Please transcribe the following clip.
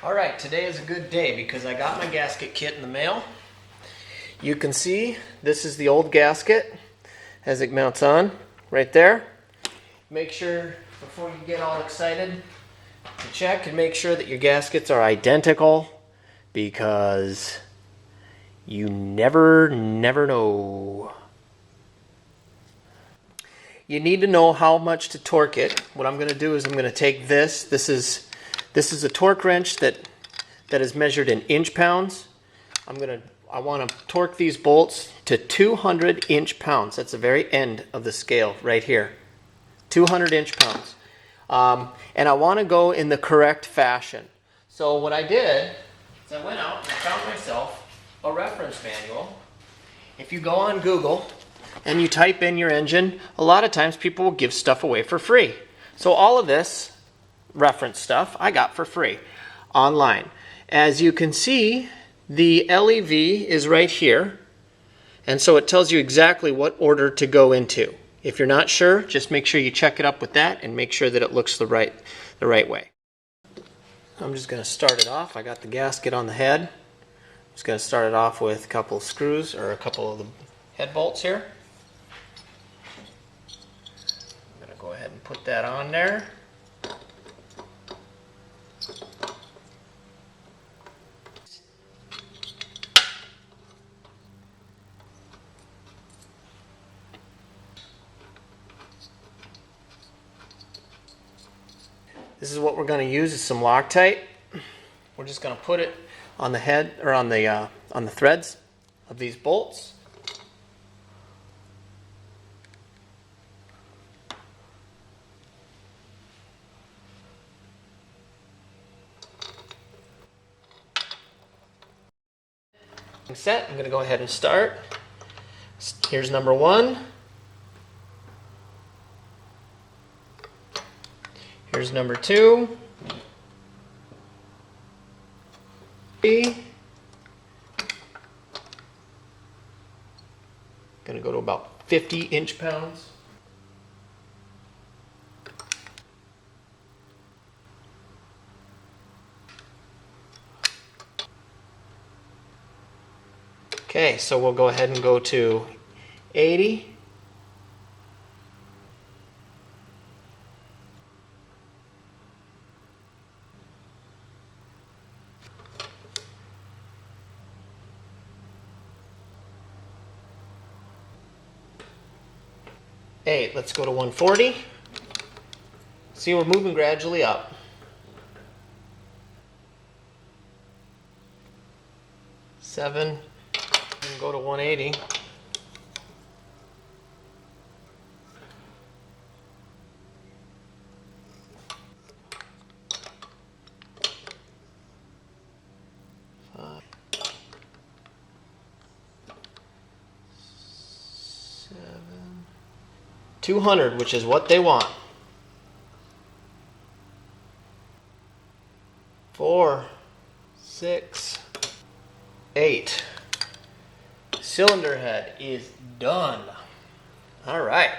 Alright, today is a good day because I got my gasket kit in the mail. You can see this is the old gasket as it mounts on right there. Make sure before you get all excited to check and make sure that your gaskets are identical because you never know. You need to know how much to torque it. What I'm going to do is I'm going to take this. This is a torque wrench that is measured in inch-pounds. I want to torque these bolts to 200 inch-pounds. That's the very end of the scale right here. 200 inch-pounds. And I want to go in the correct fashion. So what I did is I went out and found myself a reference manual. If you go on Google and you type in your engine, a lot of times people will give stuff away for free. So all of this reference stuff I got for free online. As you can see, the LEV is right here, and so it tells you exactly what order to go into. If you're not sure, just make sure you check it up with that and make sure that it looks the right way. I'm just going to start it off. I got the gasket on the head. I'm just going to start it off with a couple of screws or a couple of the head bolts here. I'm going to go ahead and put that on there. This is what we're going to use, is some Loctite. We're just going to put it on the head or on the threads of these bolts. I'm set. I'm going to go ahead and start. Here's number 1. Here's number 2. 3. Gonna go to about 50 inch-pounds. Okay, so we'll go ahead and go to 80. Hey, let's go to 140. See, we're moving gradually up. Seven. And go to 180. Five. 7. 200, which is what they want. 4, 6, 8. Cylinder head is done. All right.